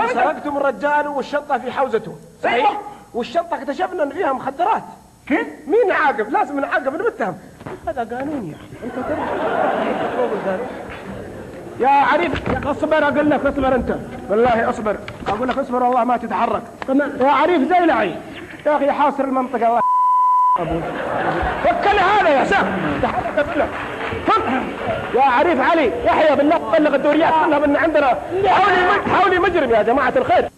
انتم سرقتم الرجال والشنطه في حوزته صحيح؟ والشنطه اكتشفنا ان فيها مخدرات. كيف؟ مين نعاقب؟ لازم نعاقب المتهم. هذا قانون يا اخي، انت تعرف. يا عريف اصبر، اقول لك اصبر انت، والله اصبر، اقول لك اصبر والله ما تتحرك. يا عريف زيلعي يا اخي حاصر المنطقه الله ابوي. فكني هذا يا شيخ، تحرك اقول لك. يا عريف علي يحيى بالله بلغ الدوريات كلها من عندنا. حولي مجرم يا جماعه الخير.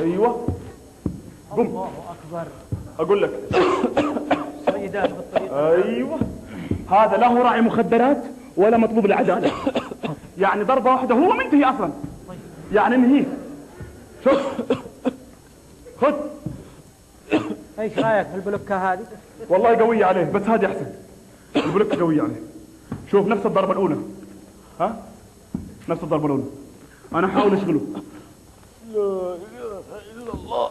ايوه قم. الله اكبر. اقول لك سيدات بالطريق. ايوه هذا لا هو راعي مخدرات ولا مطلوب العداله. يعني ضربه واحده هو منتهي اصلا. يعني انهيه. شوف خذ. ايش رايك في البلوكه هذه؟ والله قويه عليه، بس هذه احسن. البلوكه قويه عليه. شوف نفس الضربه الاولى، ها نفس الضربه الاولى. انا احاول اشغله. لا اله الا الله.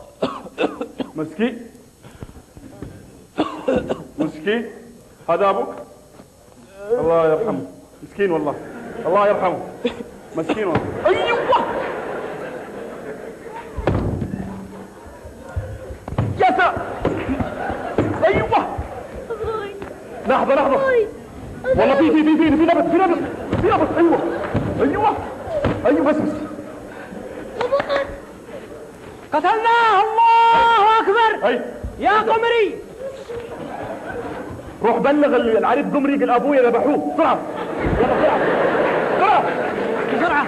مسكين مسكين. هذا ابوك؟ الله يرحمه. مسكين والله، الله يرحمه. مسكين والله. ايوه يا سلام. ايوه لحظه والله في نبض. ايوه بس قتلناه. الله اكبر. اي يا قمري روح بلغ العريف قمري قال ابويا ذبحوه بسرعه. يلا بسرعه.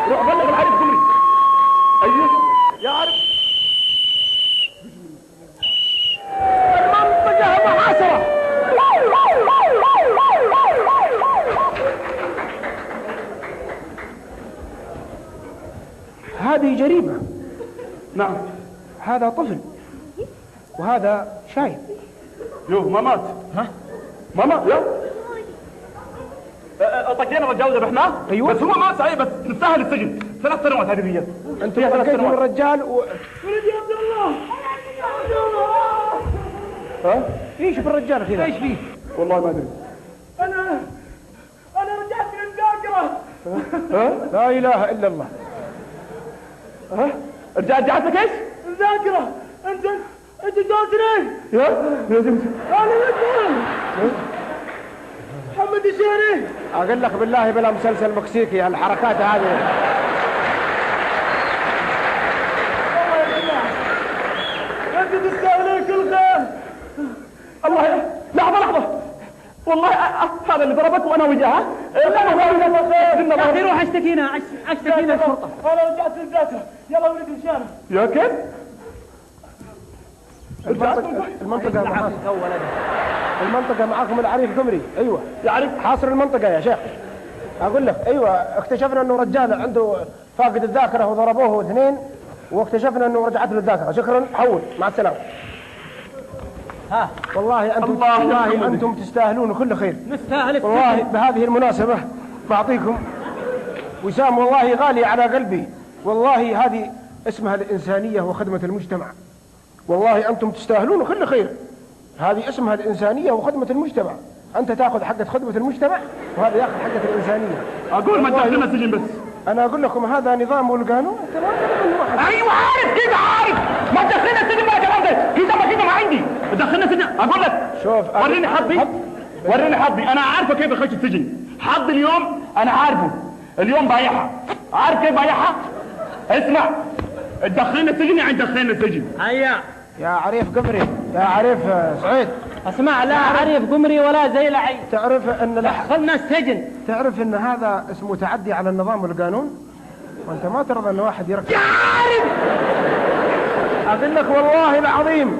روح بلغ العريف قمري. ايوه يا عريف المنطقه محاصره. هذه جريمه. نعم هذا طفل وهذا شايب. يوه ما مات. ها ماما يا طقينا الرجال ذبحناه. ايوه بس هو مات صحيح، بس نستاهل السجن 3 سنوات. هذه هي. انتم طقيتوا الرجال ولدي عبد الله. ها ايش بالرجال كذا؟ ايش فيه؟ والله ما ادري. انا رجعت من الذاكره. ها لا اله الا الله. ها رجعت لك ايش؟ الذاكره. انت جاتني يا زلمه. انا محمد الشهري. اقول لك بالله بلا مسلسل مكسيكي الحركات هذه. انت تستاهل كل خير. الله لحظه والله هذا اللي ضربك وانا وجهه. لا اخي روح اشتكينا الشرطه. انا رجعت للذاكره. يلا ولد الشارع. يا كيف؟ المنطقة معاكم العريف قمري. ايوه يعرف حاصر المنطقة يا شيخ. اقول لك ايوه اكتشفنا انه رجال عنده فاقد الذاكرة وضربوه 2 واكتشفنا انه رجعت له الذاكرة. شكرا حول مع السلامة. ها والله انتم تستاهلون كل خير. نستاهل والله بهذه المناسبة بعطيكم وسام والله غالي على قلبي. والله هذه اسمها الإنسانية وخدمة المجتمع. والله أنتم تستاهلون كل خير. هذه اسمها الإنسانية وخدمة المجتمع. أنت تأخذ حقة خدمة المجتمع وهذا يأخذ حقة الإنسانية. أقول ما تدخلنا السجن بس. أنا أقول لكم هذا نظام والقانون. أيوة عارف كذا عارف. ما تدخلنا السجن بقى كمان كذا ما عندي. دخلنا السجن. أقول لك شوف وريني حظي. أنا عارفه كيف أخش السجن. حظي اليوم أنا عارفه. اليوم بايعها. عارف كيف بايعها؟ اسمع تدخلنا السجن يعني تدخلنا السجن. هيا يا عريف قمري يا عريف سعيد. اسمع لا عريف قمري ولا زيلعي. تعرف ان دخلنا السجن. تعرف ان هذا اسمه تعدي على النظام والقانون. وانت ما ترضى ان واحد يركب. يا عارف اقول لك والله العظيم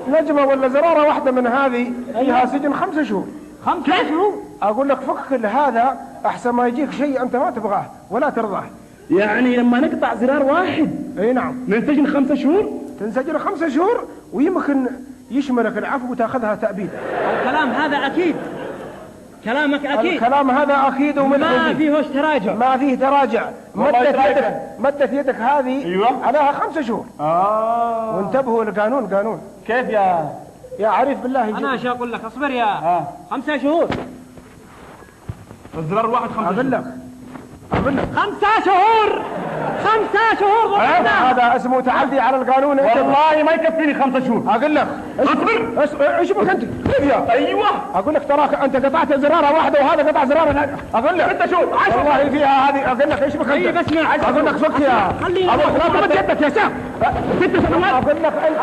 نجمة ولا زرارة واحدة من هذه فيها سجن 5 شهور. 5 شهور. اقول لك فك هذا احسن ما يجيك شيء انت ما تبغاه ولا ترضاه. يعني لما نقطع زرار واحد اي نعم ننسجن 5 شهور. تنسجن 5 شهور ويمكن يشملك العفو وتاخذها تأبيد. الكلام هذا اكيد. كلامك اكيد. الكلام هذا اكيد ما فيهوش تراجع. ما فيه تراجع. مدت يدك هذه أيوة. عليها 5 شهور. وانتبهوا القانون قانون. كيف يا عريف بالله انا ايش اقول لك اصبر يا 5 شهور. الزرار الواحد 5 شهور. اقول لك اقول لك 5 شهور 5 شهور هذا اسمه تعدي على القانون. والله ما يكفيني 5 شهور. اقول لك اصبر. ايش بك انت؟ كيف يا؟ ايوه اقول لك تراك انت قطعت زراره واحده وهذا قطع زراره. اقول لك 6 شهور 10. والله فيها هذه. اقول لك ايش بك انت؟ طيب اسمع اقول لك فك يا خليني ابو لا تمد يدك يا شيخ. 6 سنوات. اقول لك انت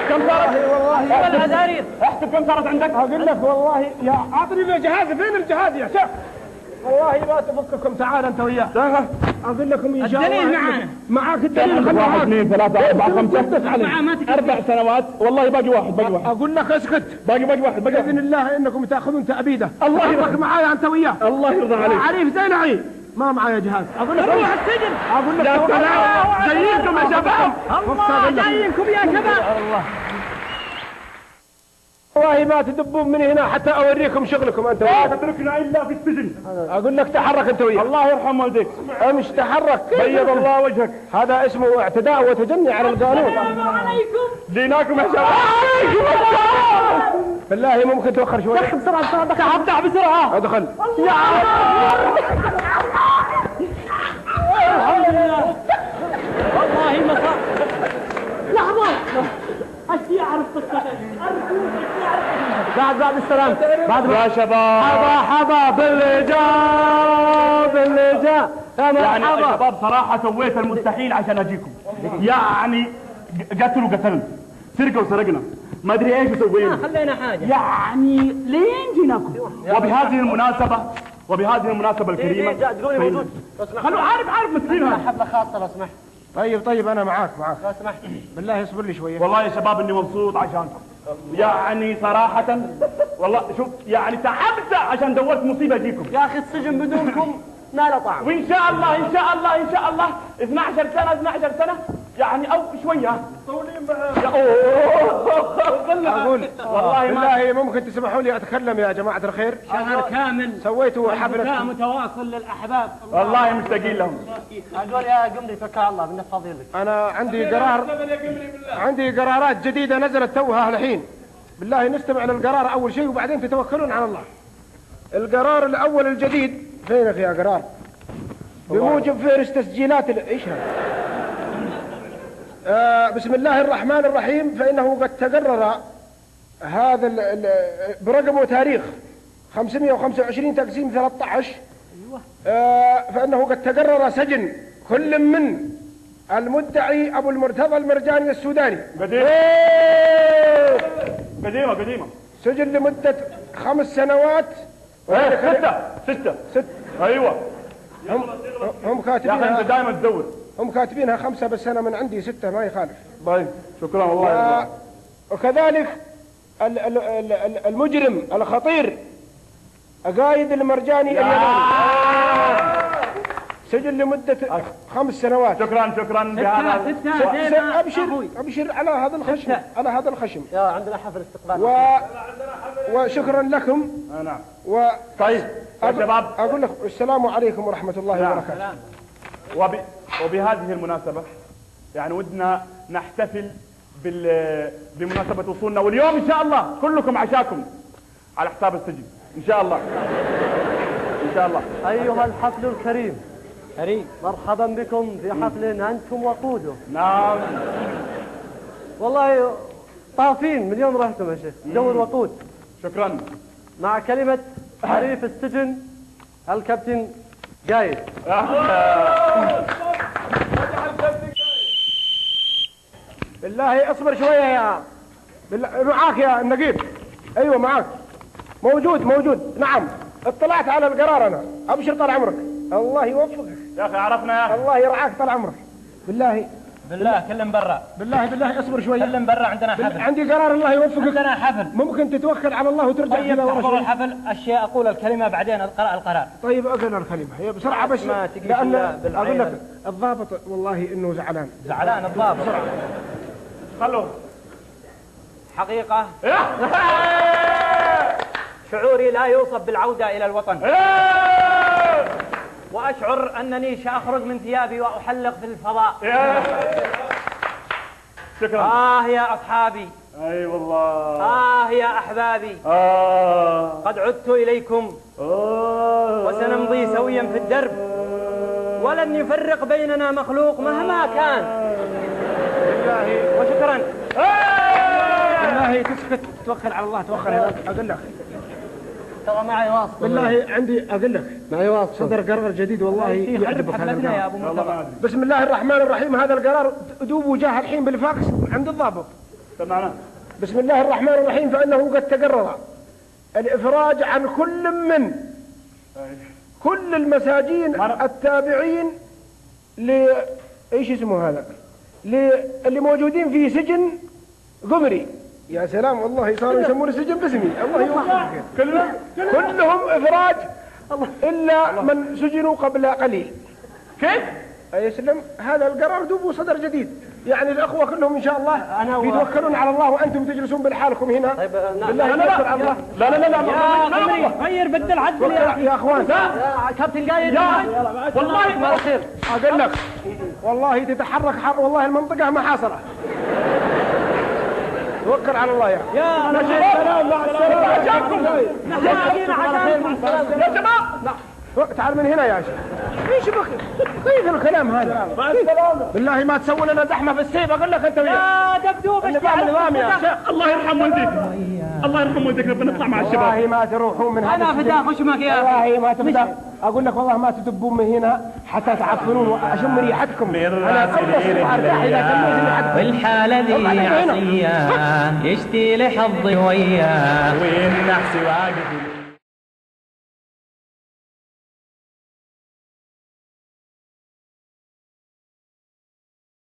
كم صارت؟ والله العزارير احسب كم صارت عندك. اقول لك والله يا اعطني الجهاز. فين الجهاز يا شيخ؟ والله ما تفككم. تعال انت وياه. اقول لكم ان شاء الله الدليل معانا. معاك الدليل. 1 2 3 4 5 4 ما تكفي. 4 سنوات. والله باقي واحد. اقول لك اسكت. باقي واحد. باذن الله انكم تاخذون تأبيده. الله يرضى معايا انت وياه. الله يرضى عليك. عريف زي العيب ما معايا جهاز. اقول لك روح السجن. اقول لك يا سلام زيكم يا شباب. الله جايينكم يا شباب. والله ما تدبون من هنا حتى اوريكم شغلكم انت لا وياه. تتركنا الا في السجن. اقول لك تحرك انت وياه. الله يرحم والديك. امش تحرك. بيض الله وجهك. هذا اسمه اعتداء وتجني على القانون. السلام عليكم. جيناكم يا شباب. بالله ممكن توخر شوي. بسرعة بك افتح بسرعة. ادخل. الحمد لله. والله ما صار. لحظة. اشتي اعرف قصتك. بعد السلام. يا شباب مرحبا باللي جاء يعني يا شباب صراحة سويت المستحيل عشان اجيكم. يعني قتلنا سرقة وسرقنا ما ادري ايش سوينا. خلينا حاجة. يعني لين جيناكم. وبهذه المناسبة الكريمة تقولي موجود. خلوا عارف مسكينها. حفلة خاصة لو سمحت. طيب انا معاك لو سمحت. بالله اصبر لي شويه. والله يا شباب اني مبسوط عشانكم. يعني صراحة والله شوف يعني تعبت عشان دورت مصيبة اجيكم. يا اخي السجن بدونكم ما له طعم. وان شاء الله 12 سنة يعني او شوية. طولين اقول والله بالله ممكن تسمحوا لي اتكلم يا جماعه الخير؟ شهر كامل سويتوا بكاء حفله. متواصل للاحباب. والله مشتاقين لهم. اقول يا قمري توكل على الله بالنفاضين لك. انا عندي قرارات جديده نزلت توها الحين. بالله نستمع للقرار اول شيء وبعدين تتوكلون على الله. القرار الاول الجديد فينك يا قرار؟ بموجب فهرس تسجيلات ايش هذا؟ بسم الله الرحمن الرحيم. فإنه قد تقرر هذا برقم وتاريخ 525 تقسيم 13. فإنه قد تقرر سجن كل من المدعي أبو المرتضى المرجاني السوداني. قديمة سجن لمدة 5 سنوات. 6 ايوه. هم يا اخي انت كاتبينها. دائما تدور. هم كاتبينها 5 بس أنا من عندي 6 ما يخالف. طيب شكرا والله. وكذلك المجرم الخطير قايد المرجاني اليماني سجن لمدة 5 سنوات. شكرا بهذا. أبشر على هذا الخشم. يا عندنا حفل استقبال. وشكرا لكم. نعم. طيب يا شباب أقول لك السلام عليكم ورحمة الله وبركاته. وبهذه المناسبة يعني ودنا نحتفل بمناسبة وصولنا. واليوم إن شاء الله كلكم عشاكم على حساب السجن إن شاء الله. أيها الحفل الكريم مرحبا بكم في حفل أنتم وقوده. نعم والله طافين من يوم رحتم يا شيخ دور وقود. شكرا. مع كلمة حريف السجن الكابتن قايد. بالله اصبر شوية يا بالله. معاك يا النقيب. ايوه معاك. موجود نعم. اطلعت على القرار انا. ابشر طال عمرك. الله يوفقك يا اخي عرفنا يا اخي. الله يرعاك طال عمرك. بالله كلم برا. بالله اصبر شوية. كلم برا عندنا حفل. عندي قرار الله يوفقك. عندنا حفل. ممكن تتوكل على الله وترجع طيب كذا ورا تحضر شوي. الحفل اشياء اقول الكلمة بعدين اقرأ القرار. طيب اقل الكلمة هي بسرعة بس ما تقلش لأن بالعين. اقول لك الضابط والله انه زعلان الضابط. خلوه. حقيقة شعوري لا يوصف بالعودة إلى الوطن. وأشعر أنني سأخرج من ثيابي وأحلق في الفضاء. شكرا. يا أصحابي. اي والله. يا يا أحبابي، آه قد عدت إليكم وسنمضي سويا في الدرب، ولن يفرق بيننا مخلوق مهما كان. وشكرا. بالله تسكت، توكل على الله، توكل على الله. أقول لك ترى معي واسطة، بالله عندي أقول لك معي واسطة، صدر قرار جديد والله يعجبك هذا حفلتنا يا القرار. أبو مرتضى. بسم الله الرحمن الرحيم. هذا القرار دوب وجاه الحين بالفاكس عند الضابط. تمام. بسم الله الرحمن الرحيم. فإنه قد تقرر الإفراج عن كل المساجين التابعين ايش اسمه هذا، اللي موجودين في سجن قمري. يا سلام والله صاروا يسمون السجن باسمي. الله يوفقك. كلهم إفراج إلا من سجنوا قبل قليل. كيف؟ يسلم. هذا القرار دوب صدر جديد، يعني الأخوة كلهم إن شاء الله يتوكلون على الله، وأنتم تجلسون بحالكم هنا. طيب بالله يتوكل على الله. لا لا لا لا يا قمري غير بدل عدل يا أخوان. كابتن قايد. والله ما يصير. أقول لك والله تتحرك حر، والله المنطقة محاصرة. توكل على الله يا مع السلامة. مع السلامة. يا جماعة تعال من هنا يا شيخ. ايش بك؟ كيف الكلام هذا؟ بالله ما تسوي لنا زحمه في السيف. اقول لك انت يا دبدوب النظام نظام يا شيخ. الله يرحم والديك، الله يرحم والديك، نبي نطلع مع الشباب. والله ما تروحون من هذا انا السجن. فداك خشمك يا والله ما تفدى. اقول لك والله ما تدبون من هنا حتى تعفنون واشم ريحتكم. انا اخلص وارتاح اذا شميت ريحتكم. والحالة ذي عصية يشتي لحظي وياه وين نحسي واقف